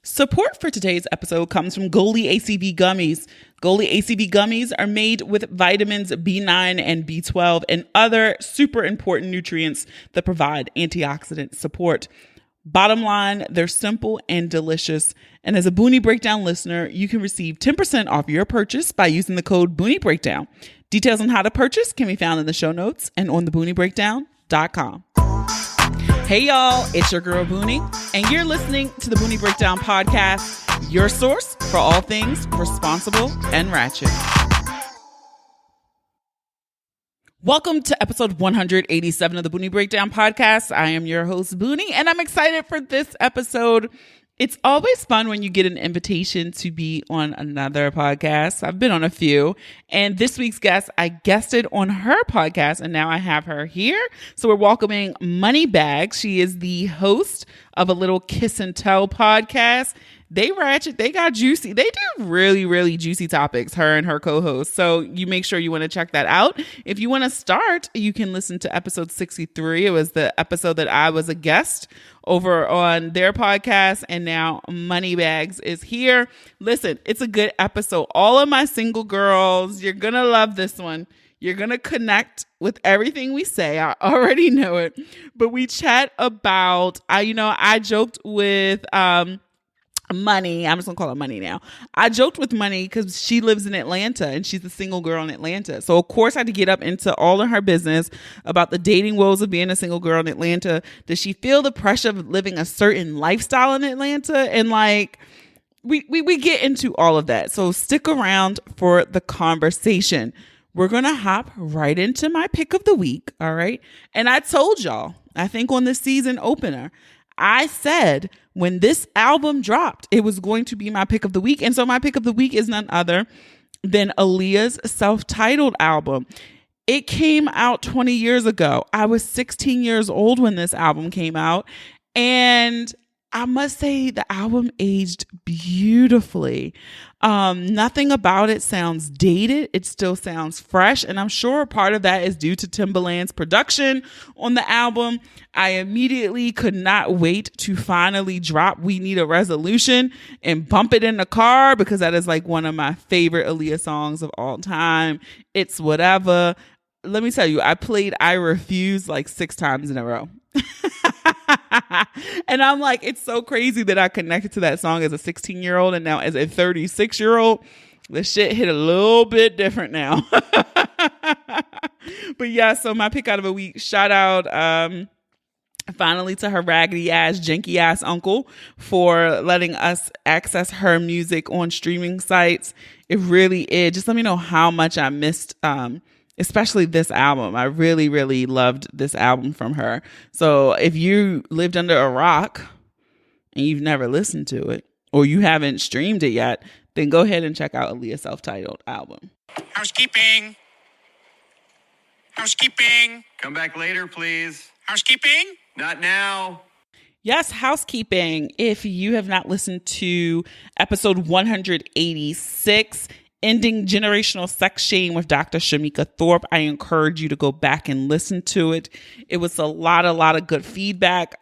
Support for today's episode comes from Goalie ACV Gummies. Goalie ACV Gummies are made with vitamins B9 and B12 and other super important nutrients that provide antioxidant support. Bottom line, they're simple and delicious. And as a Boonie Breakdown listener, you can receive 10% off your purchase by using the code Boonie Breakdown. Details on how to purchase can be found in the show notes and on theboonieBreakdown.com. Hey y'all, it's your girl Boonie, and you're listening to the Boonie Breakdown podcast, your source for all things responsible and ratchet. Welcome to episode 187 of the Boonie Breakdown podcast. I am your host, Boonie, and I'm excited for this episode. It's always fun when you get an invitation to be on another podcast. I've been on a few, and this week's guest, I guested on her podcast, and now I have her here. So we're welcoming Moni Bagz. She is the host of a little Kiss and Tell podcast. They ratchet, they got juicy. They do really, really juicy topics, her and her co-host. So you make sure you want to check that out. If you want to start, you can listen to episode 63. It was the episode that I was a guest over on their podcast. And now Moni Bagz is here. Listen, it's a good episode. All of my single girls, you're going to love this one. You're going to connect with everything we say. I already know it. But we chat about, I joked with, Moni. I'm just gonna call her Moni now. I joked with Moni because she lives in Atlanta and she's a single girl in Atlanta. So of course I had to get up into all of her business about the dating woes of being a single girl in Atlanta. Does she feel the pressure of living a certain lifestyle in Atlanta? And we get into all of that. So stick around for the conversation. We're gonna hop right into my pick of the week. All right. And I told y'all, I think on the season opener, I said when this album dropped, it was going to be my pick of the week. And so my pick of the week is none other than Aaliyah's self-titled album. It came out 20 years ago. I was 16 years old when this album came out. And I must say the album aged beautifully. Nothing about it sounds dated. It still sounds fresh. And I'm sure part of that is due to Timbaland's production on the album. I immediately could not wait to finally drop We Need a Resolution and bump it in the car because that is like one of my favorite Aaliyah songs of all time. It's whatever. Let me tell you, I played I Refuse like 6 times in a row. And I'm like, it's so crazy that I connected to that song as a 16-year-old and now as a 36-year-old. The shit hit a little bit different now. But yeah, so my pick out of a week, shout out finally to her raggedy ass, janky ass uncle for letting us access her music on streaming sites. It really is. Just let me know how much I missed especially this album. I really, really loved this album from her. So if you lived under a rock and you've never listened to it or you haven't streamed it yet, then go ahead and check out Aaliyah's self-titled album. Housekeeping. Come back later, please. Housekeeping? Not now. Yes, housekeeping. If you have not listened to episode 186, Ending Generational Sex Shame with Dr. Shamika Thorpe, I encourage you to go back and listen to it. It was a lot of good feedback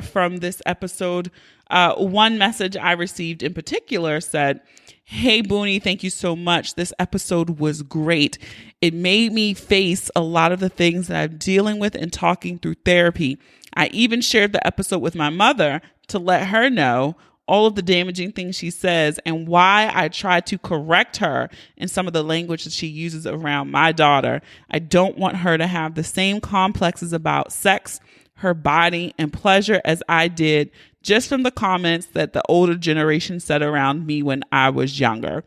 from this episode. One message I received in particular said, "Hey Boonie, thank you so much. This episode was great. It made me face a lot of the things that I'm dealing with and talking through therapy. I even shared the episode with my mother to let her know all of the damaging things she says and why I try to correct her in some of the language that she uses around my daughter. I don't want her to have the same complexes about sex, her body, and pleasure as I did just from the comments that the older generation said around me when I was younger."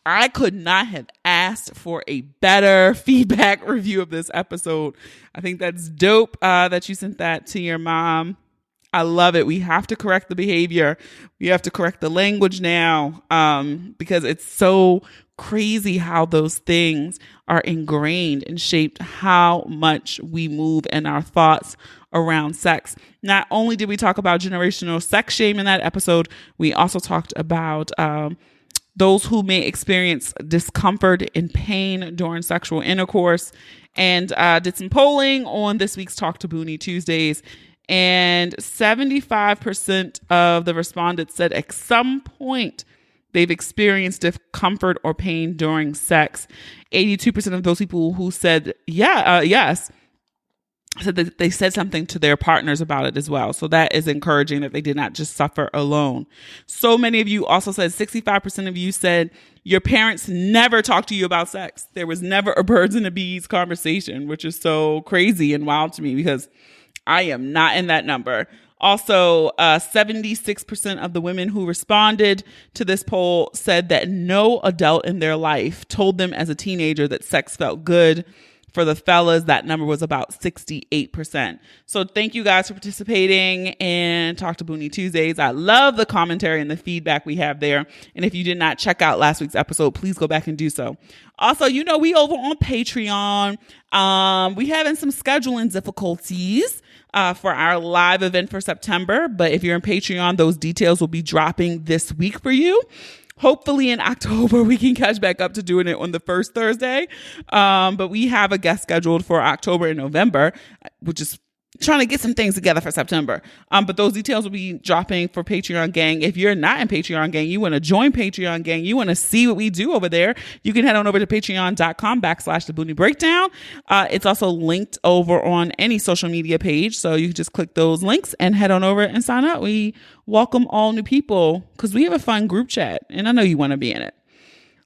I could not have asked for a better feedback review of this episode. I think that's dope that you sent that to your mom. I love it. We have to correct the behavior. We have to correct the language now because it's so crazy how those things are ingrained and shaped how much we move in our thoughts around sex. Not only did we talk about generational sex shame in that episode, we also talked about those who may experience discomfort and pain during sexual intercourse, and did some polling on this week's Talk to Boonie Tuesdays. And 75% of the respondents said at some point they've experienced discomfort or pain during sex. 82% of those people who said yes said that they said something to their partners about it as well. So that is encouraging that they did not just suffer alone. So many of you also said, 65% of you said your parents never talked to you about sex. There was never a birds and the bees conversation, which is so crazy and wild to me because I am not in that number. Also, 76% of the women who responded to this poll said that no adult in their life told them as a teenager that sex felt good. For the fellas, that number was about 68%. So thank you guys for participating in Talk to Booney Tuesdays. I love the commentary and the feedback we have there. And if you did not check out last week's episode, please go back and do so. Also, we over on Patreon. We having some scheduling difficulties for our live event for September. But if you're in Patreon, those details will be dropping this week for you. Hopefully in October, we can catch back up to doing it on the first Thursday. But we have a guest scheduled for October and November, which is trying to get some things together for September. But those details will be dropping for Patreon Gang. If you're not in Patreon Gang, you want to join Patreon Gang, you want to see what we do over there, you can head on over to patreon.com/The Booney Breakdown. It's also linked over on any social media page. So you can just click those links and head on over and sign up. We welcome all new people because we have a fun group chat and I know you want to be in it.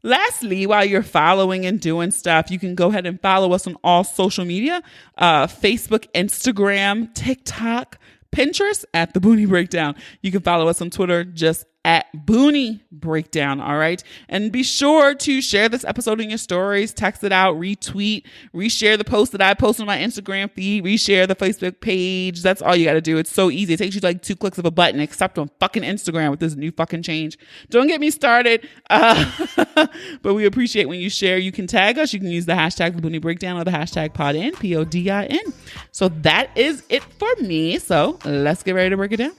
Lastly, while you're following and doing stuff, you can go ahead and follow us on all social media, Facebook, Instagram, TikTok, Pinterest at The Booney Breakdown. You can follow us on Twitter just at Booney Breakdown. All right. And be sure to share this episode in your stories, text it out, retweet, reshare the post that I post on my Instagram feed, reshare the Facebook page. That's all you got to do. It's so easy. It takes you like 2 clicks of a button, except on fucking Instagram with this new fucking change. Don't get me started. But we appreciate when you share. You can tag us. You can use the hashtag The Booney Breakdown or the hashtag PODIN, PODIN. So that is it for me. So let's get ready to break it down.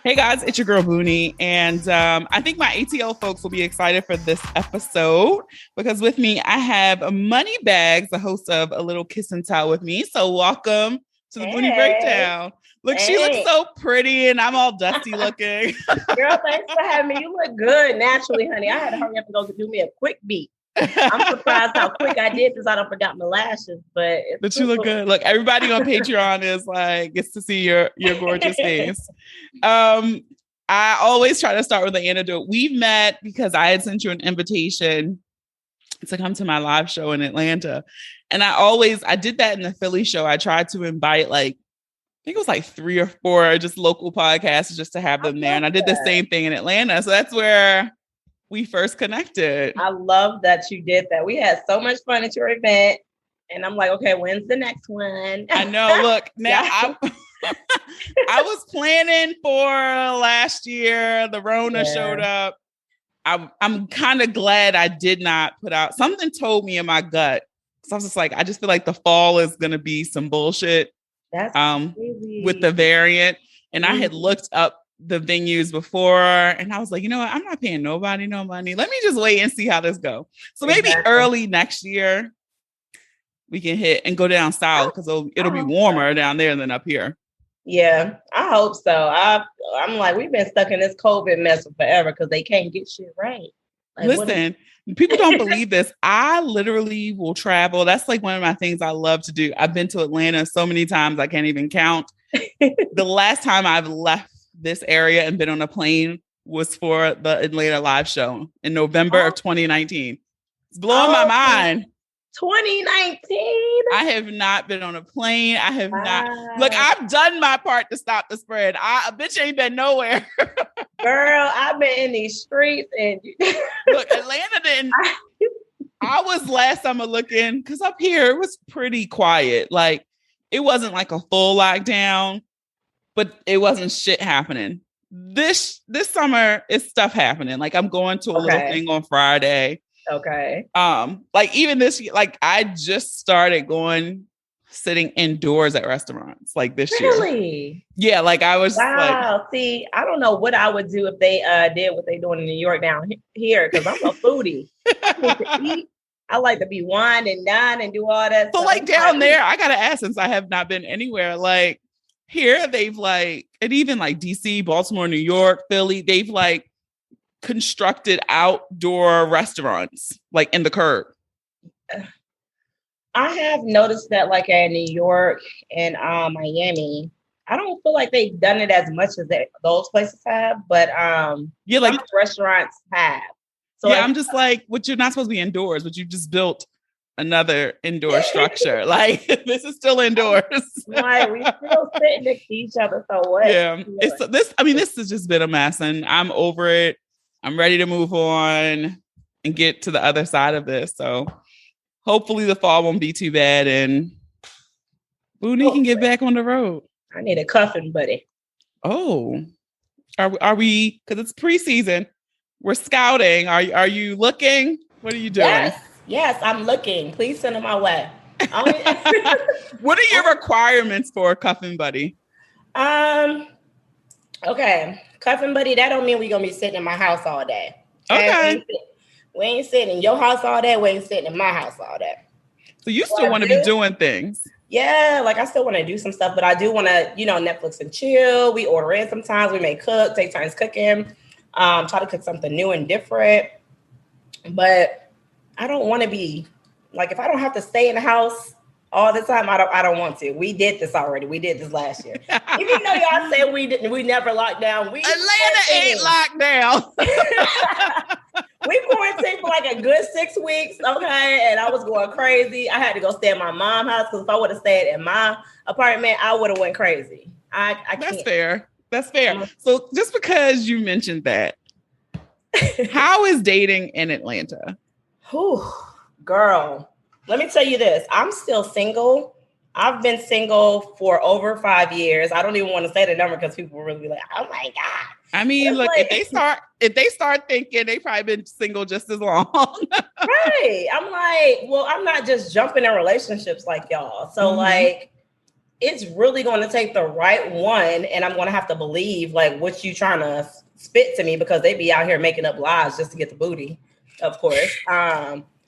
Hey guys, it's your girl Booney, and I think my ATL folks will be excited for this episode because with me I have Moni Bagz, the host of A Little Kiss and Tell with me. So welcome to the Booney Breakdown. Look, she looks so pretty, and I'm all dusty looking. Girl, thanks for having me. You look good naturally, honey. I had to hurry up and go do me a quick beat. I'm surprised how quick I did because I don't forgot my lashes, but you look good. Look, everybody on Patreon is like gets to see your gorgeous face. I always try to start with the anecdote. We met because I had sent you an invitation to come to my live show in Atlanta, and I did that in the Philly show. I tried to invite I think it was like 3 or 4 just local podcasts just to have them there, and I did the same thing in Atlanta. So that's where we first connected. I love that you did that. We had so much fun at your event. And I'm like, okay, when's the next one? I know. Look, now I was planning for last year. The Rona showed up. I'm kind of glad I did not put out. Something told me in my gut. So I was just like, I just feel like the fall is going to be some bullshit. That's crazy. With the variant. And I had looked up the venues before and I was like, you know what? I'm not paying nobody no money. Let me just wait and see how this goes. So maybe early next year we can hit and go down south because it'll be warmer down there than up here. Yeah, I hope so. I'm like, we've been stuck in this COVID mess for forever because they can't get shit right. Listen, people don't believe this. I literally will travel. That's like one of my things I love to do. I've been to Atlanta so many times I can't even count. The last time I've left this area and been on a plane was for the Atlanta live show in November of 2019. It's blowing my mind. 2019. I have not been on a plane. I have not. Look, I've done my part to stop the spread. A bitch ain't been nowhere. Girl, I've been in these streets and look, Atlanta didn't. I was last summer looking because up here it was pretty quiet. Like it wasn't like a full lockdown. But it wasn't shit happening. This summer is stuff happening. Like I'm going to a little thing on Friday. Okay. Like even this year, like I just started going sitting indoors at restaurants like this year. Really? Yeah, like I was wow. See, I don't know what I would do if they did what they doing in New York down here because I'm a foodie. I need to eat. I like to be wine and dine and do all that. So like down there, I gotta ask, since I have not been anywhere, like here they've like, and even like DC, Baltimore, New York, Philly, they've like constructed outdoor restaurants like in the curb. I have noticed that like in New York and Miami, I don't feel like they've done it as much as those places have, but yeah, like some restaurants have. So yeah, like, I'm just like, what you're not supposed to be indoors, but you just built another indoor structure. Like this is still indoors. Like we still sitting next to each other. So what? Yeah, it's this. I mean, this has just been a mess, and I'm over it. I'm ready to move on and get to the other side of this. So hopefully the fall won't be too bad, and Booney can get back on the road. I need a cuffing buddy. Oh, are we? Because it's preseason. We're scouting. Are you looking? What are you doing? Yes, I'm looking. Please send them my way. What are your requirements for a cuffing buddy? Okay, cuffing buddy. That don't mean we're gonna be sitting in my house all day. Okay. We ain't sitting in your house all day. We ain't sitting in my house all day. So you still want to be doing things? Yeah, like I still want to do some stuff, but I do want to, Netflix and chill. We order in sometimes. We may cook, take turns cooking, try to cook something new and different. But I don't want to be like, if I don't have to stay in the house all the time, I don't want to. We did this already. We did this last year. Even though y'all said we never locked down. Atlanta ain't locked down. We quarantined for like a good 6 weeks, okay? And I was going crazy. I had to go stay at my mom's house because if I would have stayed in my apartment, I would have went crazy. I can't. That's fair. That's fair. So just because you mentioned that, how is dating in Atlanta? Whew, girl, let me tell you this. I'm still single. I've been single for over 5 years. I don't even want to say the number because people will really be like, oh my God. I mean, look, like, if they start thinking, they probably been single just as long. Right. I'm like, well, I'm not just jumping in relationships like y'all. So like, it's really going to take the right one. And I'm going to have to believe like what you trying to spit to me because they be out here making up lies just to get the booty, of course.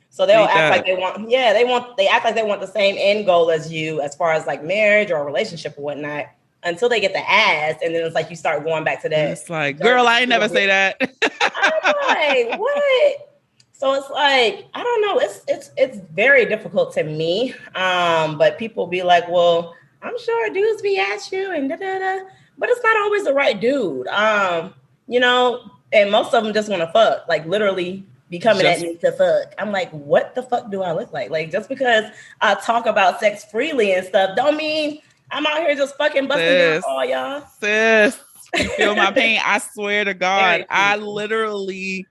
So they'll act like they act like they want the same end goal as you as far as like marriage or a relationship or whatnot until they get the ass. And then it's like you start going back to that. It's like, girl, I ain't never say that. I'm like, what? So it's like, I don't know. It's very difficult to me. But people be like, well, I'm sure dudes be at you and da-da-da. But it's not always the right dude. And most of them just want to fuck, like literally be coming at me to fuck. I'm like, what the fuck do I look like? Like, just because I talk about sex freely and stuff, don't mean I'm out here just fucking busting down all y'all. Sis, you feel my pain. I swear to God, I literally,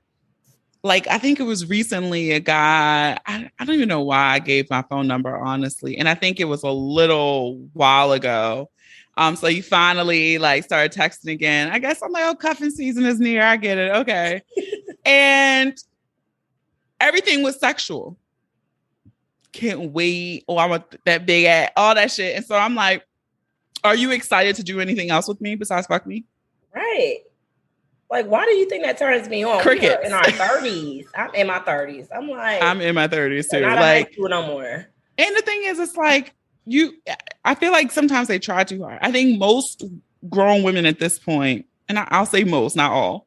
like, I think it was recently a guy, I don't even know why I gave my phone number, honestly. And I think it was a little while ago. So you finally like started texting again. I guess I'm like, oh, cuffing season is near. I get it. Okay. And everything was sexual. Can't wait. Oh, I want that big ass, all that shit. And so I'm like, are you excited to do anything else with me besides fuck me? Right. Like, why do you think that turns me on? Crickets. In our 30s. I'm in my 30s. I'm like, I'm in my 30s too. Not like, no more. And the thing is, it's like I feel like sometimes they try too hard. I think most grown women at this point, and I'll say most, not all,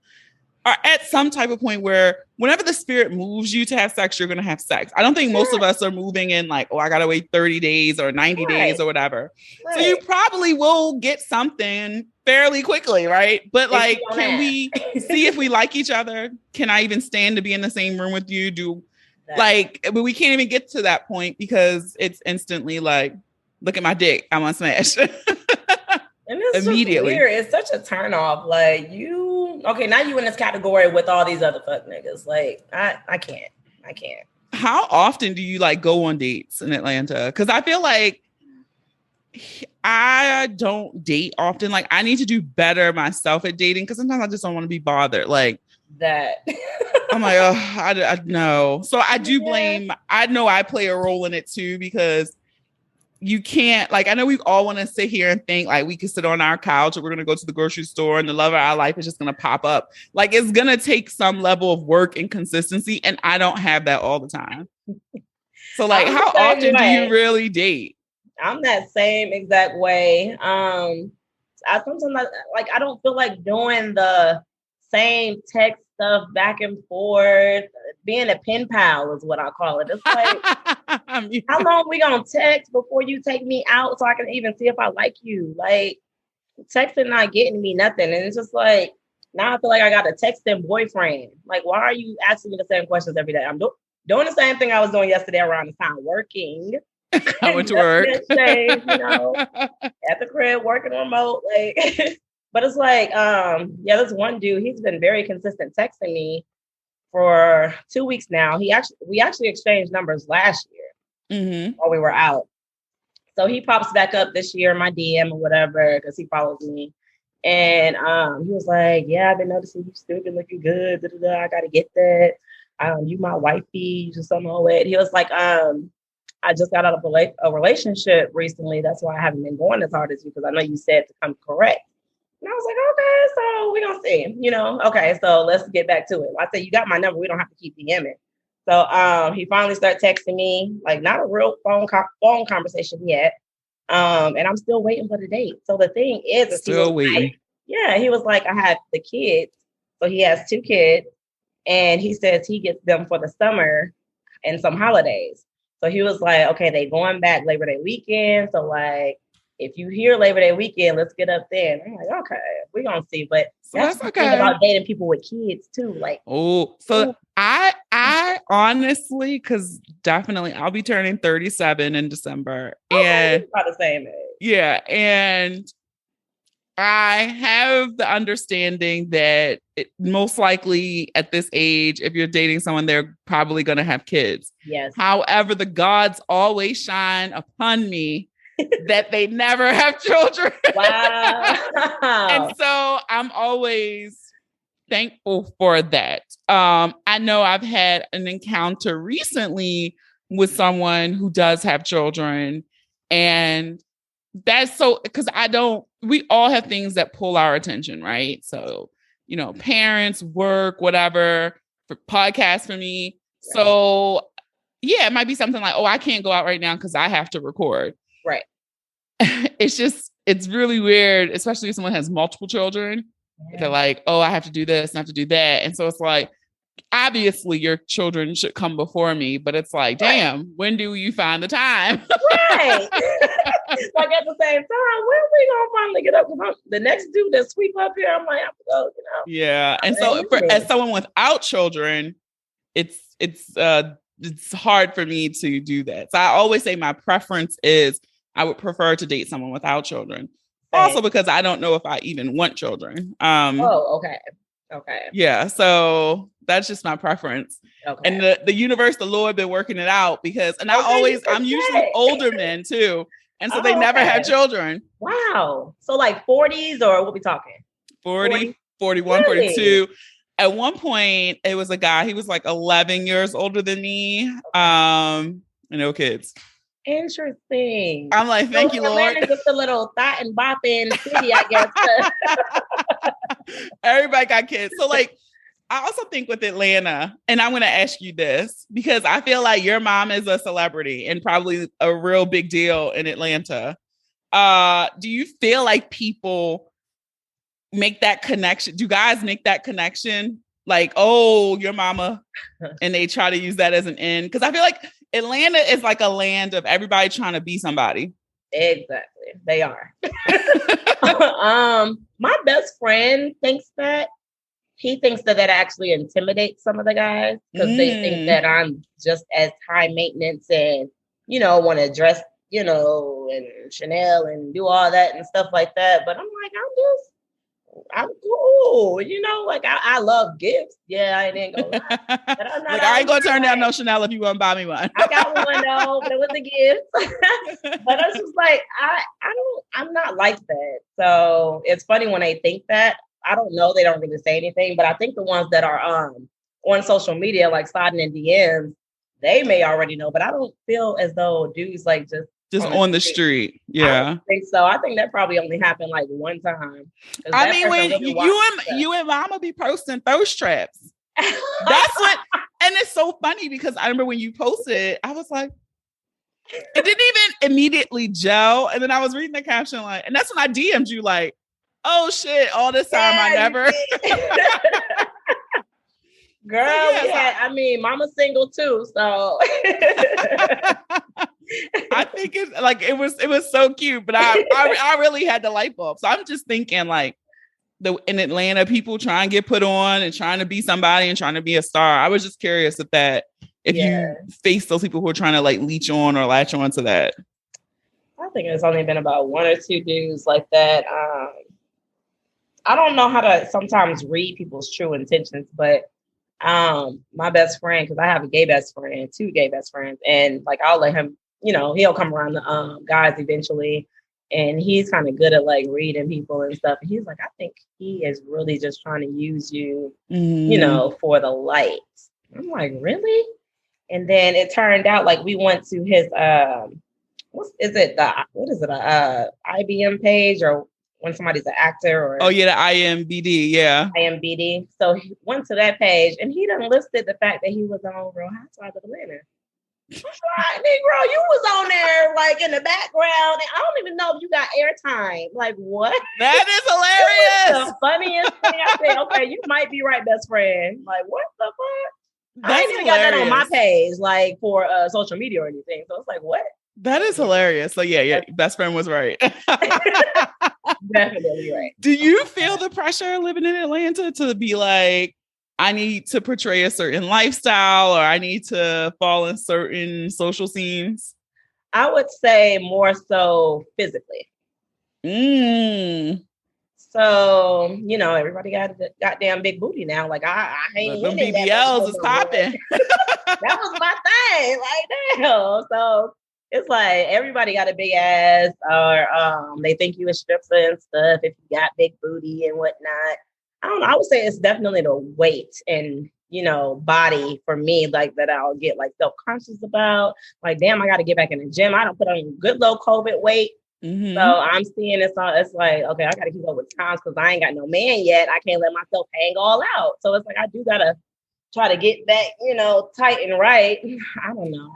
are at some type of point where whenever the spirit moves you to have sex, you're going to have sex. I don't think most of us are moving in like, oh, I got to wait 30 days or 90 days or whatever. Right. So you probably will get something fairly quickly, right? But like, can we see if we like each other? Can I even stand to be in the same room with you? But we can't even get to that point because it's instantly like, look at my dick, I want to smash. And it's immediately weird. It's such a turn off. Like now you in this category with all these other fuck niggas. Like I can't. How often do you like go on dates in Atlanta? Because I feel like I don't date often. Like I need to do better myself at dating because sometimes I just don't want to be bothered. Like that. I'm like, oh, I know. So I do blame. I know I play a role in it too because you can't, like, I know we all want to sit here and think like we can sit on our couch or we're going to go to the grocery store and the love of our life is just going to pop up. Like, it's going to take some level of work and consistency. And I don't have that all the time. So like, how often do you really date? I'm that same exact way. I sometimes I don't feel like doing the same text stuff back and forth. Being a pen pal is what I call it. It's like, how long we gonna text before you take me out so I can even see if I like you? Like, texting not getting me nothing. And it's just like, now I feel like I got a texting boyfriend. Like, why are you asking me the same questions every day? I'm doing the same thing I was doing yesterday around the time, working. I went to work. Days, at the crib, working remote. Like, but it's like, this one dude, he's been very consistent texting me for 2 weeks now. We actually exchanged numbers last year while we were out. So he pops back up this year in my DM or whatever because he follows me. And he was like, yeah, I've been noticing you still been looking good. Da, da, da. I got to get that. You my wifey, just something all that. He was like, I just got out of a relationship recently. That's why I haven't been going as hard as you, because I know you said to come correct. And I was like, okay, so we're going to see, okay, so let's get back to it. I said, you got my number. We don't have to keep DMing. So he finally started texting me, like not a real phone conversation yet. And I'm still waiting for the date. So the thing is still waiting. He was like, I have the kids. So he has 2 kids. And he says he gets them for the summer and some holidays. So he was like, okay, they going back Labor Day weekend. So like, if you hear Labor Day weekend, let's get up there. And I'm like, okay, we're going to see. But that's the thing about dating people with kids too. Like, I honestly, because definitely I'll be turning 37 in December. And about the same age. Yeah. And I have the understanding that most likely at this age, if you're dating someone, they're probably going to have kids. Yes. However, the gods always shine upon me that they never have children. Wow. And so I'm always thankful for that. I know I've had an encounter recently with someone who does have children, and that's so, because we all have things that pull our attention, right? So, parents, work, whatever, for podcasts for me. Right. So yeah, it might be something like, oh, I can't go out right now because I have to record. Right. It's really weird, especially if someone has multiple children. Yeah. They're like, oh, I have to do this and I have to do that. And so it's like, obviously your children should come before me, but it's like, damn, when do you find the time? Right. Like at the same time, when are we gonna finally get up? The next dude that sweep up here, I might have to go, Yeah. And so as someone without children, it's hard for me to do that. So I always say my preference is I would prefer to date someone without children. Same. Also because I don't know if I even want children. Okay. Yeah. So that's just my preference. Okay. And the universe, the Lord been working it out because, and I'm usually older men too. And so they never have children. Wow. So like 40s or what we talking? 40, 41, really? 42. At one point, it was a guy, he was like 11 years older than me. And no kids. Interesting. I'm like, thank you, Lord. Just a little thought and bopping city, I guess. Everybody got kids. So like, I also think with Atlanta, and I'm going to ask you this because I feel like your mom is a celebrity and probably a real big deal in Atlanta. Do you feel like people make that connection? Do guys make that connection? Like, oh, your mama, and they try to use that as an end? Because I feel like Atlanta is like a land of everybody trying to be somebody. Exactly. They are. My best friend thinks that. He thinks that actually intimidates some of the guys because they think that I'm just as high maintenance and, want to dress, and Chanel and do all that and stuff like that. But I'm like, I'm cool. Like I love gifts. Yeah, I ain't gonna lie. But I'm not I ain't gonna turn down no Chanel if you want to buy me one. I got one though, but it was a gift. But it's just like, I'm not like that. So it's funny when they think that. I don't know. They don't really say anything, but I think the ones that are on social media, like sliding in DMs, they may already know, but I don't feel as though dudes like just Just on the street. I Yeah. don't think so. I think that probably only happened like one time. I mean, when you and mama be posting thirst traps. That's what, and it's so funny because I remember when you posted it, I was like, it didn't even immediately gel. And then I was reading the caption like, and that's when I DM'd you like, oh shit, all this time I never. Girl, mama's single too, so. I think it's like it was so cute, but I really had the light bulb. So I'm just thinking like in Atlanta, people trying to get put on and trying to be somebody and trying to be a star. I was just curious if you face those people who are trying to like leech on or latch on to that. I think it's only been about one or two dudes like that. I don't know how to sometimes read people's true intentions, but my best friend, because I have a gay best friend, two gay best friends, and like I'll let him, he'll come around the guys eventually, and he's kind of good at like reading people and stuff. And he's like, I think he is really just trying to use you, for the light. I'm like, really? And then it turned out like we went to his what is it, IBM page, or when somebody's an actor, or the IMBD, IMBD. So he went to that page and he done listed the fact that he was on Real Housewives of Atlanta. Right, Negro, you was on there like in the background, and I don't even know if you got airtime. Like, what? That is hilarious. The funniest thing. I said, okay, you might be right, best friend. Like, what the fuck? I ain't even got that on my page, like for social media or anything. So it's like, what? That is hilarious. So yeah, best friend was right. Definitely right. Do you feel the pressure living in Atlanta to be like, I need to portray a certain lifestyle, or I need to fall in certain social scenes? I would say more so physically. So, everybody got a goddamn big booty now. Like I ain't them BBLs is popping. That was my thing. Like, damn. So it's like everybody got a big ass, or they think you a stripper and stuff if you got big booty and whatnot. I don't know. I would say it's definitely the weight and, body for me, like that I'll get like self-conscious about. Like, damn, I got to get back in the gym. I don't put on good low COVID weight. So I'm seeing it's like, okay, I got to keep up with times because I ain't got no man yet. I can't let myself hang all out. So it's like, I do got to try to get back, tight and right. I don't know.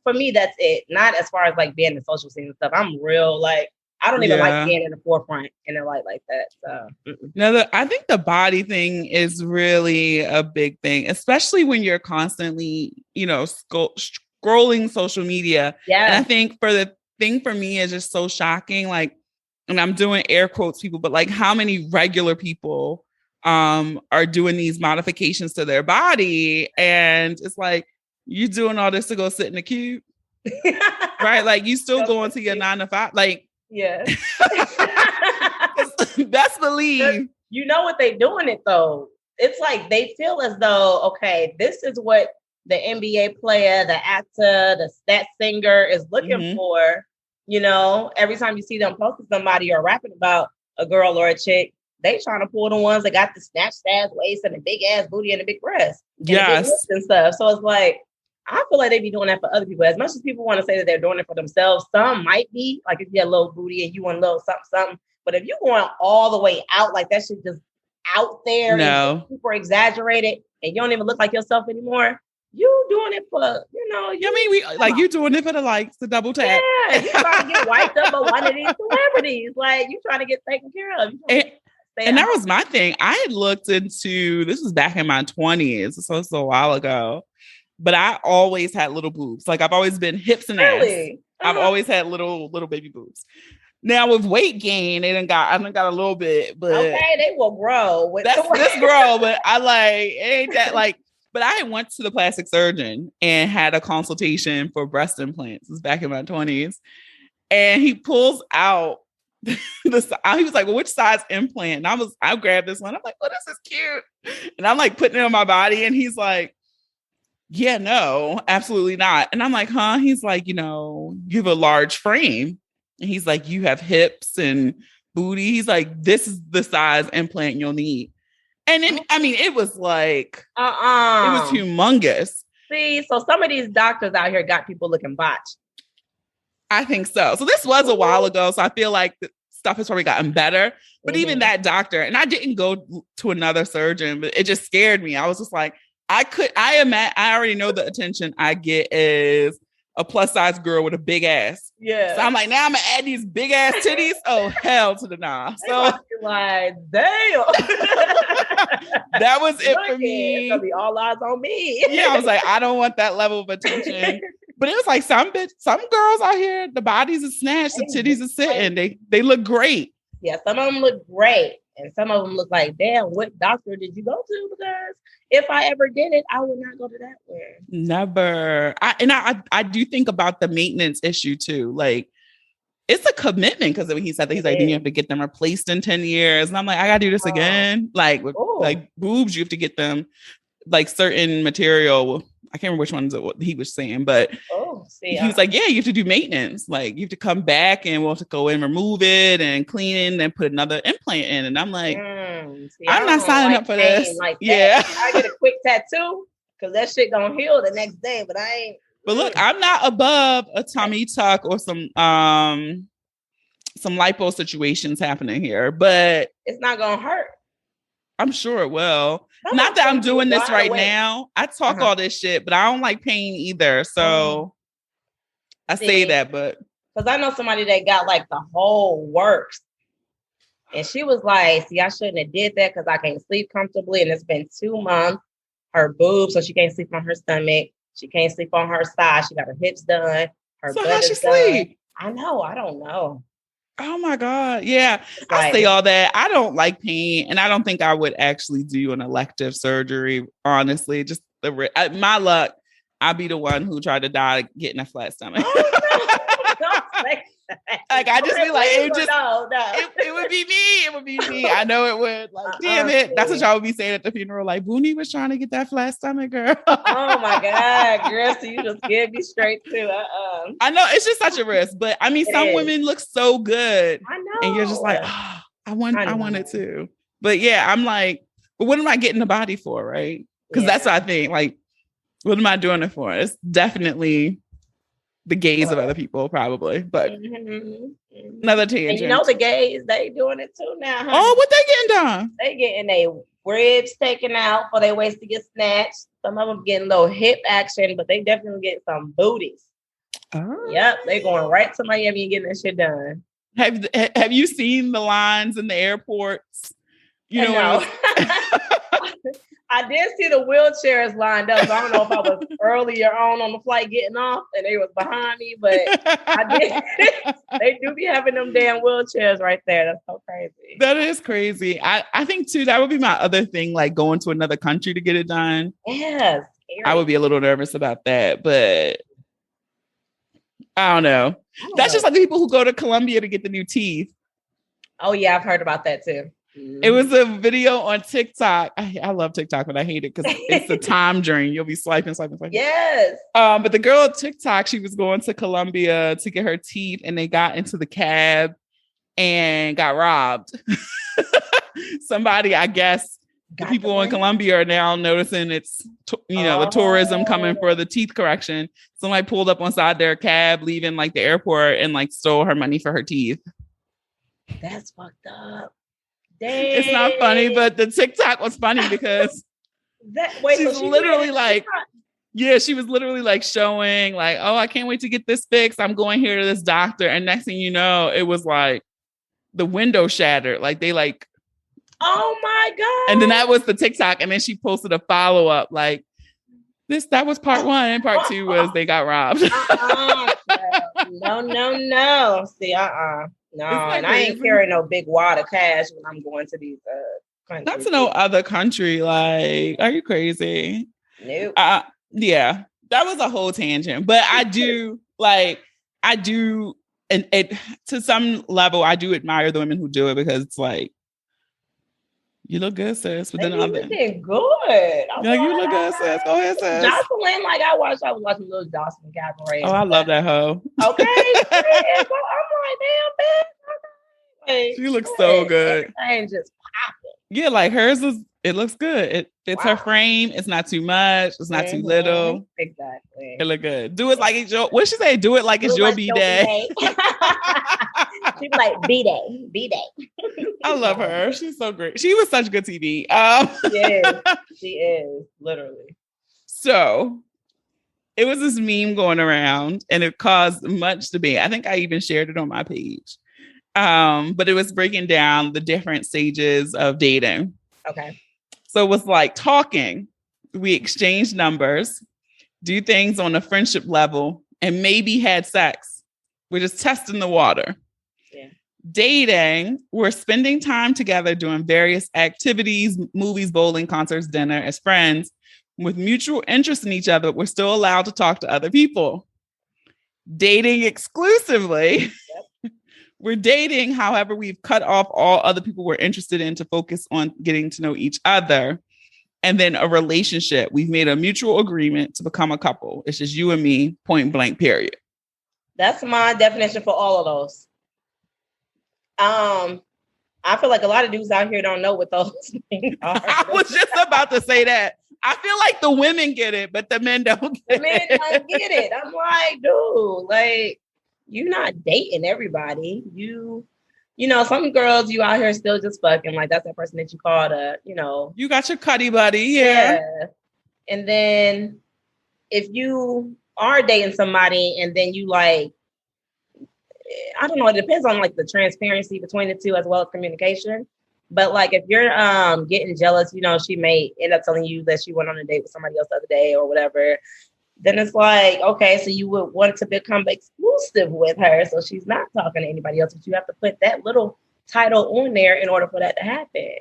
For me, that's it. Not as far as like being in the social scene and stuff. I'm real, like, I don't even like being in the forefront in a light like that. So no, I think the body thing is really a big thing, especially when you're constantly, scrolling social media. Yeah. And I think the thing for me is just so shocking. Like, and I'm doing air quotes, people, but like how many regular people are doing these modifications to their body. And it's like, you doing all this to go sit in the cube, right? Like you still going to your 9 to 5, like, yeah. Best believe. You know what they doing it though. It's like they feel as though, okay, this is what the NBA player, the actor, that singer is looking for. Every time you see them posting somebody or rapping about a girl or a chick, they trying to pull the ones that got the snatched ass waist and the big ass booty and the big breast. Yes. And stuff. So it's like, I feel like they be doing that for other people. As much as people want to say that they're doing it for themselves, some might be. Like if you have a little booty and you want a little something. But if you're going all the way out, like that shit just out there and super exaggerated, and you don't even look like yourself anymore, you doing it for, you doing it for the likes, the double tap. Yeah, you trying to get wiped up by one of these celebrities. Like you trying to get taken care of. And that was my thing. I had looked into, this was back in my 20s, so it's a while ago. But I always had little boobs. Like I've always been hips and ass. I've always had little baby boobs. Now with weight gain, I done got a little bit, but okay, they will grow. This grow, but I like it ain't that like. But I went to the plastic surgeon and had a consultation for breast implants. It was back in my 20s, and he pulls out he was like, well, which size implant? And I grabbed this one. I'm like, oh, this is cute, and I'm like putting it on my body, and he's like, yeah, no, absolutely not. And I'm like, huh? He's like, you have a large frame. And he's like, you have hips and booty. He's like, this is the size implant you'll need. And then, it was like, it was humongous. See, so some of these doctors out here got people looking botched. I think so. So this was a while ago. So I feel like the stuff has probably gotten better. But even that doctor, and I didn't go to another surgeon, but it just scared me. I was just like, I already know the attention I get is a plus size girl with a big ass. Yeah. So I'm like, now I'm gonna add these big ass titties. Oh, hell to the nah. So like, damn. that was it for me. It's gonna be all eyes on me. Yeah, I was like, I don't want that level of attention. But it was like some girls out here, the bodies are snatched, the titties are sitting. They look great. Yeah, some of them look great. And some of them look like, damn, what doctor did you go to? Because if I ever did it, I would not go to that one. Never. I do think about the maintenance issue too. Like, it's a commitment because he said that he's like, then you have to get them replaced in 10 years. And I'm like, I gotta do this again. Like with like boobs, you have to get them like certain material. I can't remember which ones he was saying, but he was like, yeah, you have to do maintenance. Like you have to come back and we'll have to go and remove it and clean it and put another implant in. And I'm like, I'm not signing up for this. Like yeah. I get a quick tattoo because that shit gonna heal the next day, but I ain't. But look, I'm not above a tummy tuck or some lipo situations happening here, but it's not gonna hurt. I'm sure it will. Not that I'm doing this right now. I talk all this shit, but I don't like pain either. So I say that, but because I know somebody that got like the whole works. And she was like, see, I shouldn't have did that because I can't sleep comfortably. And it's been 2 months. Her boobs, so she can't sleep on her stomach. She can't sleep on her side. She got her hips done. Her so how she sleep? I know. I don't know. Oh my God. Yeah. I say all that. I don't like pain. And I don't think I would actually do an elective surgery. Honestly, just my luck. I'd be the one who tried to die getting a flat stomach. Oh, no. Don't say that. Like I just be like, no. It would be me. It would be me. I know it would. Like, damn it. That's what y'all would be saying at the funeral. Like, Booney was trying to get that flat stomach, girl. Oh my God, girl. So you just give me straight to I know it's just such a risk, but I mean, some women look so good. I know. And you're just like, oh, I want it too. But yeah, I'm like, but what am I getting the body for, right? Because that's what I think. Like, what am I doing it for? It's definitely the gaze of other people, probably. But another tangent. And you know the gays, they doing it too now. Honey. Oh, what they getting done? They getting their ribs taken out for their waist to get snatched. Some of them getting a little hip action, but they definitely get some booties. Oh. Yep, they going right to Miami and getting that shit done. Have you seen the lines in the airports? You know, I did see the wheelchairs lined up. So I don't know if I was earlier on the flight getting off and they was behind me, but I did. They do be having them damn wheelchairs right there. That's so crazy. That is crazy. I think too, that would be my other thing, like going to another country to get it done. Yes. I would be a little nervous about that, but I don't know. That's just like the people who go to Colombia to get the new teeth. Oh yeah, I've heard about that too. It was a video on TikTok. I love TikTok, but I hate it because it's a time drain. You'll be swiping. Yes. But the girl at TikTok, she was going to Colombia to get her teeth, and they got into the cab and got robbed. Somebody, I guess, the people in Colombia are now noticing it's the tourism coming for the teeth correction. Somebody pulled up on side their cab, leaving like the airport, and like stole her money for her teeth. That's fucked up. Dang. It's not funny, but the TikTok was funny because she's literally like, she was literally like showing like, oh, I can't wait to get this fixed. I'm going here to this doctor. And next thing you know, it was like the window shattered. Like they like, oh my God. And then that was the TikTok. And then she posted a follow-up like that was part 1 and part 2 was they got robbed. No. See, no, and I ain't carrying no big wad of cash when I'm going to these countries. Not to no other country. Like, are you crazy? Nope. Yeah, that was a whole tangent. But I do, and it to some level, I do admire the women who do it because it's like, you look good, sis. But then you looking good. You look good, sis. Go ahead, sis. Jocelyn, like I was watching Little Jocelyn Cabaret. Oh, I love that hoe. Okay. So I'm like, damn, bitch. She looks so good. Everything just popping. Yeah, like hers was It looks good. It fits her frame. It's not too much. It's not too little. Exactly. It look good. Do it like it's your, what she say? Do it like it's your B-Day. She's like, B-Day, B-Day. I love her. She's so great. She was such good TV. She is, literally. So it was this meme going around and it caused much debate. I think I even shared it on my page. But it was breaking down the different stages of dating. Okay. So it was like talking. We exchanged numbers, do things on a friendship level, and maybe had sex. We're just testing the water. Yeah. Dating, we're spending time together doing various activities, movies, bowling, concerts, dinner as friends with mutual interest in each other, but we're still allowed to talk to other people. Dating exclusively. Yep. We're dating, however, we've cut off all other people we're interested in to focus on getting to know each other. And then a relationship. We've made a mutual agreement to become a couple. It's just you and me, point blank, period. That's my definition for all of those. I feel like a lot of dudes out here don't know what those things are. I was just about to say that. I feel like the women get it, but the men don't get it. The men don't get it. I'm like, dude, like, you're not dating everybody. You know, some girls you out here still just fucking, like, that's that person that you call to, you know. You got your cuddy buddy, yeah. And then if you are dating somebody and then you like, I don't know, it depends on like the transparency between the two as well as communication. But like if you're getting jealous, you know, she may end up telling you that she went on a date with somebody else the other day or whatever. Then it's like, okay, so you would want to become exclusive with her. So she's not talking to anybody else, but you have to put that little title on there in order for that to happen.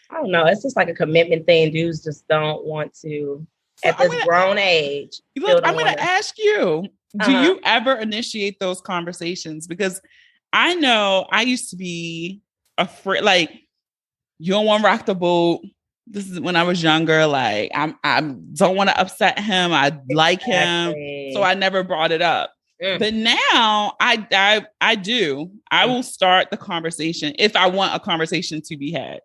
I don't know. It's just like a commitment thing. Dudes just don't want to, at this grown age. Look, I'm going to ask you, do you ever initiate those conversations? Because I know I used to be afraid, like, you don't want to rock the boat. This is when I was younger. Like, I don't want to upset him. I like him. So I never brought it up. But now I do. I will start the conversation if I want a conversation to be had,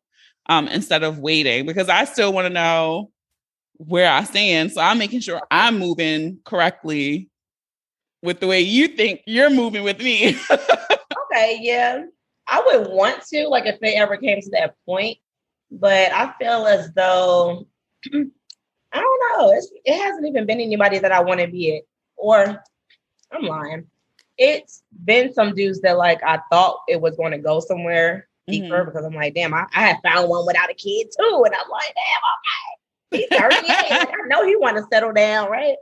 instead of waiting, because I still want to know where I stand. So I'm making sure I'm moving correctly with the way you think you're moving with me. Okay, yeah. I would want to, like, if they ever came to that point, but I feel as though, I don't know, it hasn't even been anybody that I want to be it. Or, I'm lying. It's been some dudes that, like, I thought it was going to go somewhere deeper because I'm like, damn, I had found one without a kid too. And I'm like, damn, okay. He's 38. Like, I know he want to settle down, right?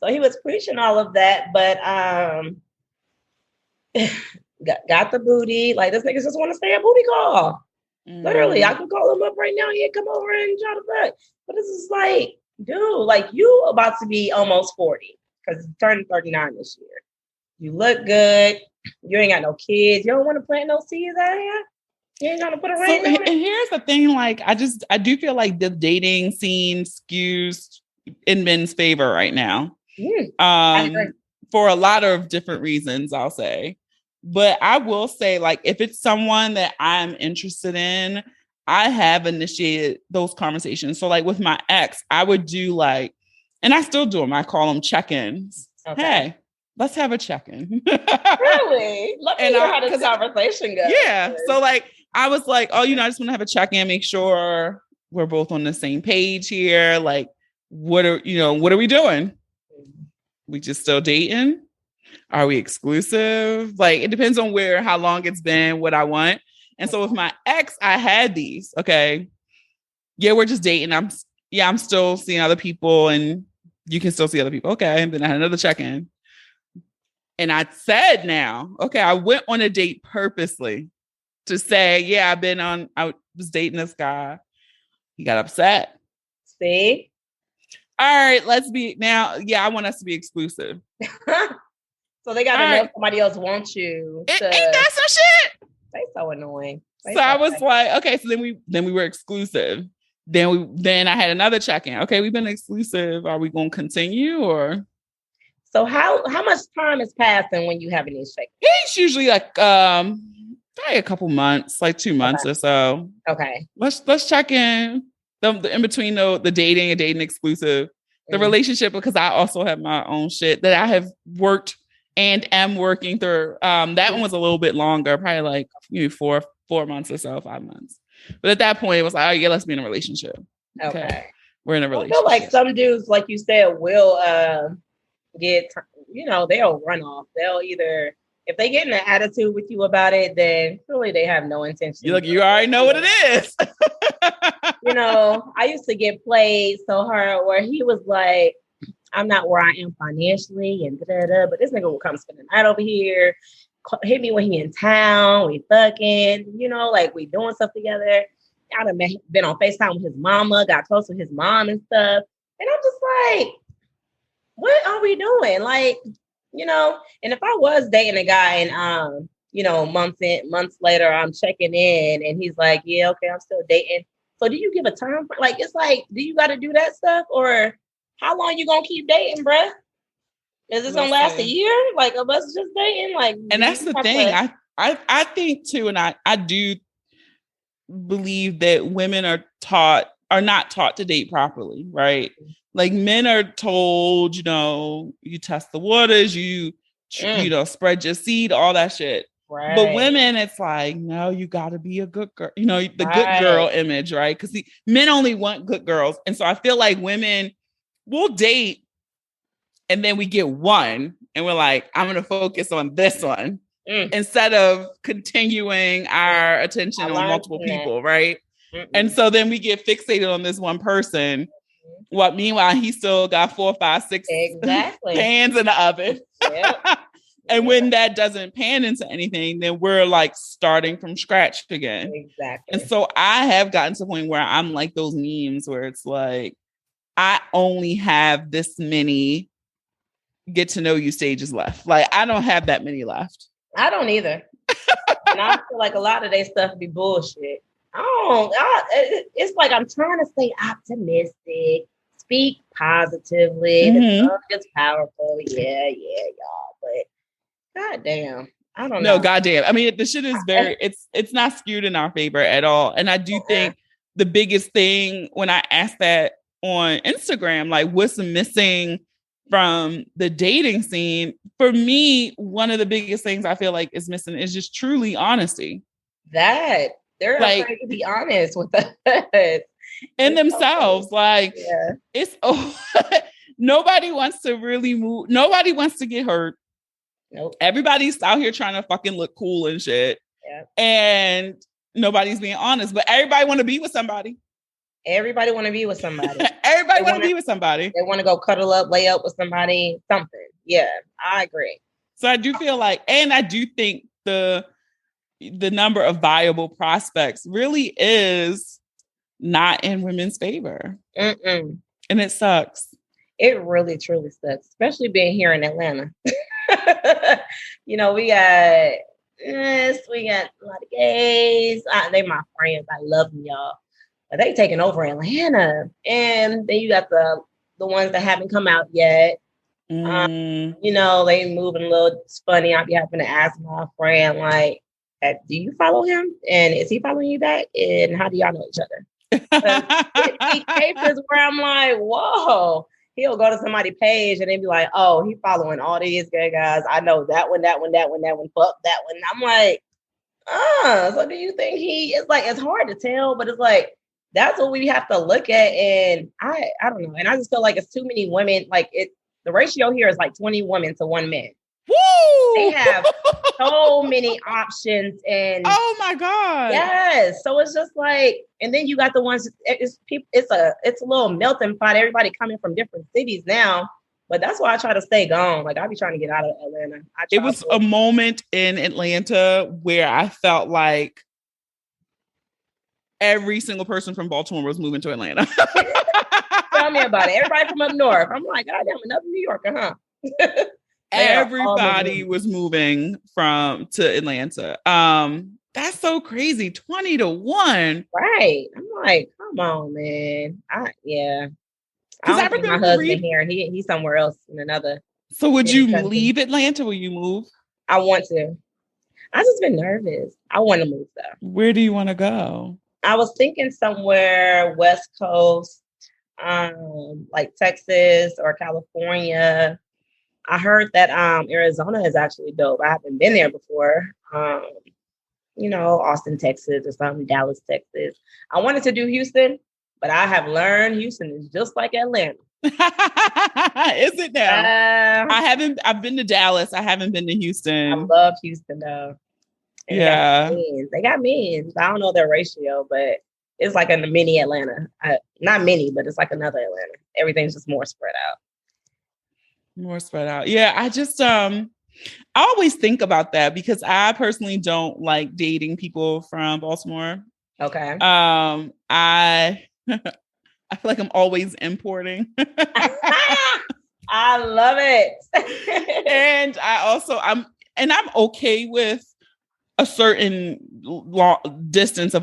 So he was preaching all of that, but got the booty. Like, this niggas just want to stay a booty call. Literally, I could call him up right now. He'd come over and try to fuck. But this is like, dude, like, you about to be almost 40 because you're turning 39 this year. You look good. You ain't got no kids. You don't want to plant no seeds out here. You ain't gonna put a ring on it. And here's the thing, like, I do feel like the dating scene skews in men's favor right now. For a lot of different reasons, I'll say. But I will say, like, if it's someone that I'm interested in, I have initiated those conversations. So, like, with my ex, I would do, like, and I still do them. I call them check-ins. Okay. Hey, let's have a check-in. Really? Let me hear how this conversation goes. Yeah. So, like, I was like, oh, I just want to have a check-in, make sure we're both on the same page here. Like, what are we doing? We just still dating? Are we exclusive? Like, it depends on how long it's been, what I want. And so with my ex, I had these. Okay. Yeah, we're just dating. I'm still seeing other people and you can still see other people. Okay. And then I had another check-in. And I said now, okay, I went on a date purposely to say, yeah, I was dating this guy. He got upset. See? All right, let's be now. Yeah, I want us to be exclusive. So they got to know somebody else wants you. Ain't that some shit? They so annoying. So I was like, okay, so then we were exclusive. Then I had another check-in. Okay, we've been exclusive. Are we going to continue or? So how much time is passing when you having these check-ins? It's usually like probably a couple months, like 2 months or so. Okay. Let's check in. The in between the dating and dating exclusive, the relationship, because I also have my own shit that I have worked and am working through. That one was a little bit longer, probably like 4 months or so, 5 months. But at that point, it was like, oh yeah, let's be in a relationship. Okay. We're in a relationship. I feel like some dudes, like you said, will get, they'll run off. They'll either, if they get in an attitude with you about it, then really they have no intention. You already know what it is. I used to get played so hard where he was like, I'm not where I am financially and but this nigga will come spend the night over here, hit me when he in town, we fucking, like we doing stuff together. I'd have been on FaceTime with his mama, got close with his mom and stuff. And I'm just like, what are we doing? Like, and if I was dating a guy and, months later, I'm checking in and he's like, yeah, okay, I'm still dating. So do you give a time? Like, it's like, do you got to do that stuff? Or how long you going to keep dating, bruh? Is this going to last a year? Like, of us just dating? Like, and that's the thing. I think too, and I do believe that women are not taught to date properly, right? Like men are told, you test the waters, you spread your seed, all that shit. Right. But women, it's like, no, you got to be a good girl, the good girl image, right? Because men only want good girls. And so I feel like women will date and then we get one and we're like, I'm going to focus on this one instead of continuing our attention on multiple people, right? And so then we get fixated on this one person. What meanwhile, he still got 4, 5, 6 pans in the oven. Yep. And when that doesn't pan into anything, then we're like starting from scratch again. Exactly. And so I have gotten to the point where I'm like those memes where it's like, I only have this many get to know you stages left. Like, I don't have that many left. I don't either. And I feel like a lot of their stuff be bullshit. It's like I'm trying to stay optimistic, speak positively. The song is powerful. Yeah, y'all. But goddamn, I don't know. No, goddamn. I mean, the shit is it's not skewed in our favor at all. And I do think the biggest thing when I asked that on Instagram, like what's missing from the dating scene, for me, one of the biggest things I feel like is missing is just truly honesty. That they're like, afraid to be honest with us. And themselves. Like, it's nobody wants to really move. Nobody wants to get hurt. Nope. Everybody's out here trying to fucking look cool and shit. Yep. And nobody's being honest, but everybody want to be with somebody. Everybody want to be with somebody. Everybody want to be with somebody. They want to go cuddle up, lay up with somebody, something. Yeah, I agree. So I do feel like, and I do think the number of viable prospects really is not in women's favor. And it sucks. It really, truly sucks, especially being here in Atlanta. We got a lot of gays. They my friends. I love them, y'all. But they taking over Atlanta. And then you got the ones that haven't come out yet. They moving a little funny. I'd be having to ask my friend, like, do you follow him? And is he following you back? And how do y'all know each other? It cases where I'm like, whoa. He'll go to somebody's page and they be like, oh, he following all these gay guys. I know that one, fuck that one. I'm like, so do you think it's like, it's hard to tell, but it's like, that's what we have to look at. And I don't know. And I just feel like it's too many women. Like the ratio here is like 20 women to 1 man. Woo! They have so many options and oh my God. Yes. So it's just like, and then you got the ones, it's a little melting pot. Everybody coming from different cities now. But that's why I try to stay gone. Like I be trying to get out of Atlanta. It was a moment in Atlanta where I felt like every single person from Baltimore was moving to Atlanta. Tell me about it. Everybody from up north. I'm like, God damn, another New Yorker, huh? Everybody was moving to Atlanta. That's so crazy. 20 to 1. Right. I'm like, come on, man. Because I remember my husband here. He's somewhere else in another. So would you leave Atlanta? Will you move? I want to. I just been nervous. I want to move though. Where do you want to go? I was thinking somewhere West Coast, like Texas or California. I heard that Arizona is actually dope. I haven't been there before. Austin, Texas or something, Dallas, Texas. I wanted to do Houston, but I have learned Houston is just like Atlanta. Is it now? I've been to Dallas. I haven't been to Houston. I love Houston though. And they got means. I don't know their ratio, but it's like a mini Atlanta. Not mini, but it's like another Atlanta. Everything's just more spread out. Yeah, I just I always think about that because I personally don't like dating people from Baltimore. Okay. I feel like I'm always importing. I love it. And I'm okay with a certain long distance,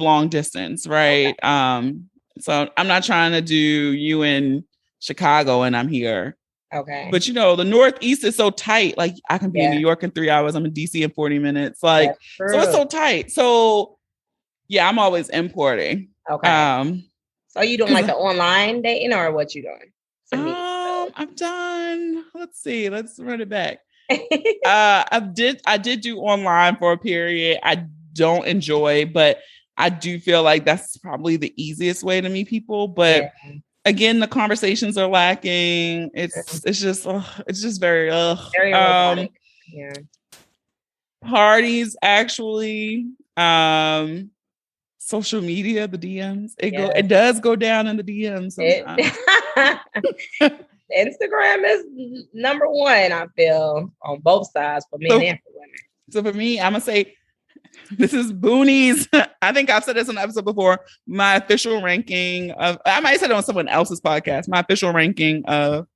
right? Okay. So I'm not trying to do you in Chicago and I'm here. Okay. But the Northeast is so tight. Like I can be in New York in 3 hours. I'm in DC in 40 minutes. Like, so it's so tight. So yeah, I'm always importing. Okay. So you doing like the online dating or what you doing? I've done, let's see, let's run it back. I did do online for a period. I don't enjoy, but I do feel like that's probably the easiest way to meet people. But again, the conversations are lacking. It's just very robotic. Parties actually, social media, the DMs. It does go down in the DMs sometimes. Instagram is number one, I feel, on both sides for men and for women. So for me, I'm gonna say this is Boonies. I think I've said this on an episode before. My official ranking of, I might have said it on someone else's podcast. My official ranking of,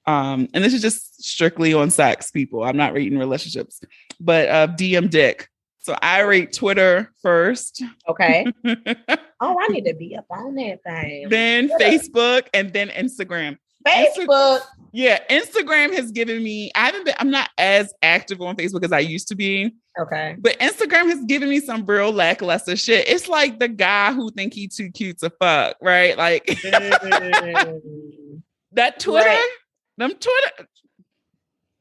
and this is just strictly on sex, people. I'm not rating relationships, but DM dick. So I rate Twitter first. Okay. Oh, I need to be up on that thing. Then Facebook and then Instagram. Facebook. Instagram has given me, I'm not as active on Facebook as I used to be. Okay. But Instagram has given me some real lackluster shit. It's like the guy who think he too cute to fuck, right? Like that Twitter, them Twitter.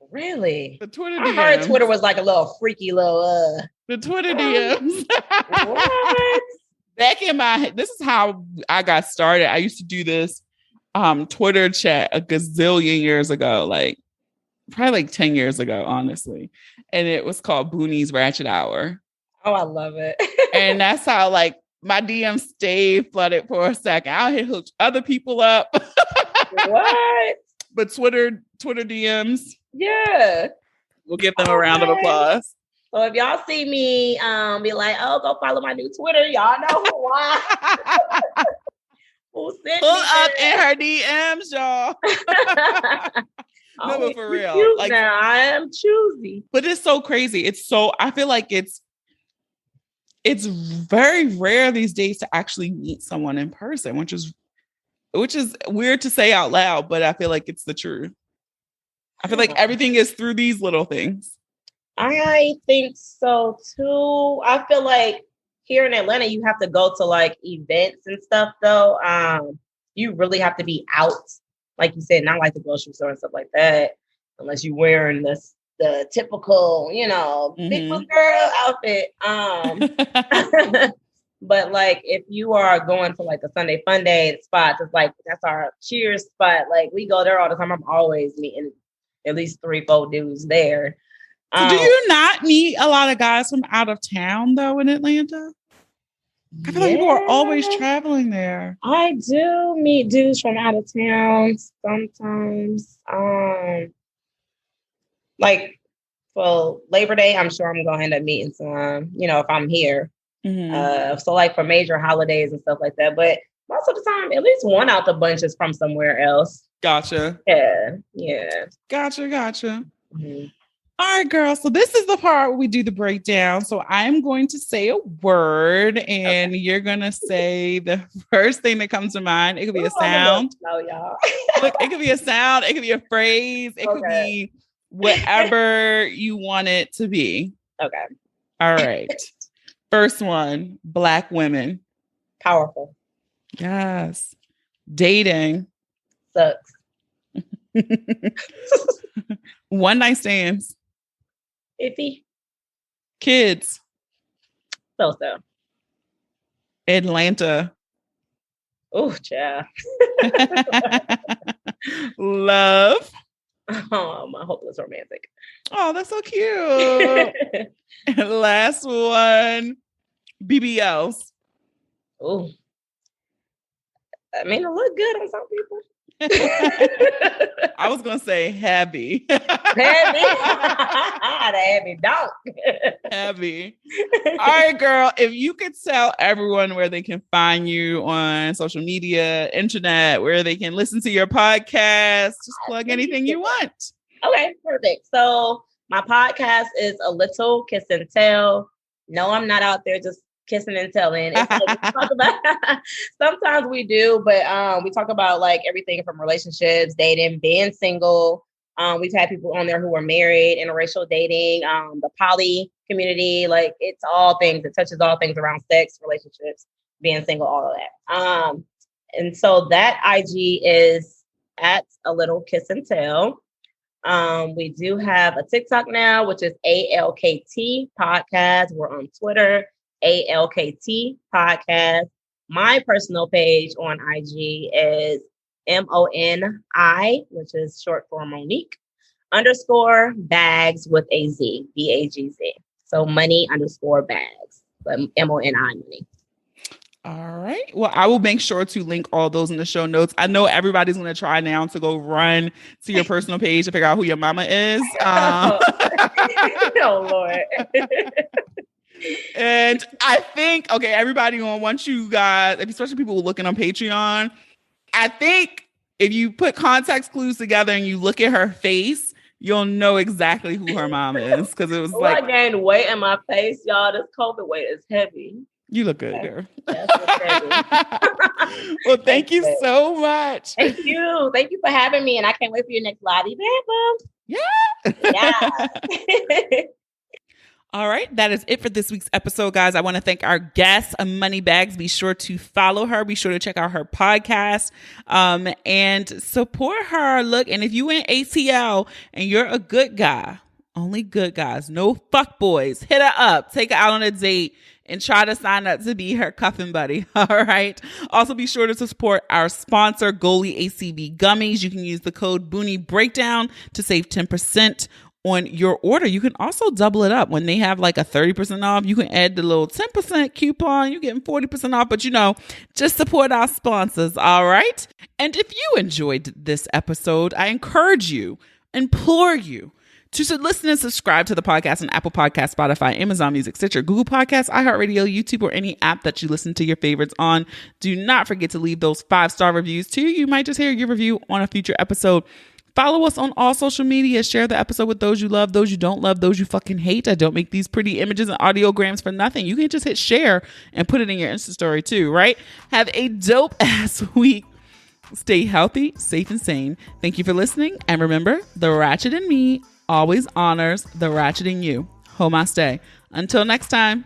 Really? The Twitter DMs. I heard Twitter was like a little freaky little the Twitter DMs. What? Back in this is how I got started. I used to do this Twitter chat a gazillion years ago, like probably like 10 years ago, honestly. And it was called Boonies Ratchet Hour. Oh, I love it. And that's how like my DMs stayed flooded for a second. I'll hit hook other people up. What? But Twitter DMs. Yeah. We'll give them a round of applause. So if y'all see me be like, oh, go follow my new Twitter, y'all know why. Pull up in her DMs, y'all. No, but for real. Like, now I am choosy. But it's so crazy. I feel like it's very rare these days to actually meet someone in person, which is weird to say out loud, but I feel like it's the truth. I feel like everything is through these little things. I think so too. I feel like here in Atlanta, you have to go to like events and stuff though. You really have to be out, like you said, not like the grocery store and stuff like that, unless you're wearing the typical, big book girl outfit. But like if you are going to like a Sunday fun day spots, it's like that's our cheers spot. Like we go there all the time. I'm always meeting at least 3-4 dudes there. So do you not meet a lot of guys from out of town though in Atlanta? I feel like people are always traveling there. I do meet dudes from out of town sometimes. Like for Labor Day, I'm sure I'm gonna end up meeting some, if I'm here. Mm-hmm. So like for major holidays and stuff like that. But most of the time, at least one out the bunch is from somewhere else. Gotcha. Yeah. Gotcha. Mm-hmm. All right, girl. So this is the part where we do the breakdown. So I'm going to say a word and you're going to say the first thing that comes to mind. It could be a sound. No, y'all. Look, it could be a sound. It could be a phrase. It could be whatever you want it to be. Okay. All right. First one, Black women. Powerful. Yes. Dating. Sucks. One night stands. Iffy. Kids. So. Atlanta. Oh, child. Love. Oh, my hopeless romantic. Oh, that's so cute. And last one. BBLs. Oh. I mean, it look good on some people. I was gonna say heavy. Heavy dog. Heavy. All right, girl. If you could tell everyone where they can find you on social media, internet, where they can listen to your podcast, just plug anything you want. Okay, perfect. So my podcast is A Little Kiss and Tell. No, I'm not out there just kissing and telling. It's like we talk about, sometimes we do, but we talk about like everything from relationships, dating, being single. We've had people on there who are married, interracial dating, the poly community. Like it's all things. It touches all things around sex, relationships, being single, all of that. And so that IG is at A Little Kiss and Tell. We do have a TikTok now, which is ALKT Podcast. We're on Twitter, ALKT Podcast. My personal page on IG is MONI, which is short for Monique, _ Bagz with a Z, BAGZ. So money _ Bagz, but MONI money. All right. Well, I will make sure to link all those in the show notes. I know everybody's going to try now to go run to your personal page to figure out who your mama is. Oh, Lord. And I think, okay, everybody once you guys, especially people looking on Patreon, I think if you put context clues together and you look at her face, you'll know exactly who her mom is. Because it was I gained weight in my face, y'all. This COVID weight is heavy. You look good, girl. Heavy. Well, thank you so much. Thank you. Thank you for having me. And I can't wait for your next live event, Yeah. Yeah. All right. That is it for this week's episode, guys. I want to thank our guest, Money Bagz. Be sure to follow her. Be sure to check out her podcast and support her. Look, and if you in ATL and you're a good guy, only good guys, no fuck boys, hit her up, take her out on a date, and try to sign up to be her cuffing buddy. All right. Also, be sure to support our sponsor, Goalie ACV Gummies. You can use the code Boonie Breakdown to save 10% on your order. You can also double it up when they have like a 30% off. You can add the little 10% coupon. You're getting 40% off, but just support our sponsors. All right. And if you enjoyed this episode, I implore you to listen and subscribe to the podcast on Apple Podcasts, Spotify, Amazon Music, Stitcher, Google Podcasts, iHeartRadio, YouTube, or any app that you listen to your favorites on. Do not forget to leave those 5-star reviews too. You might just hear your review on a future episode. Follow us on all social media. Share the episode with those you love, those you don't love, those you fucking hate. I don't make these pretty images and audiograms for nothing. You can just hit share and put it in your Insta story too, right? Have a dope ass week. Stay healthy, safe, and sane. Thank you for listening. And remember, the ratchet in me always honors the ratchet in you. Homaste. Until next time.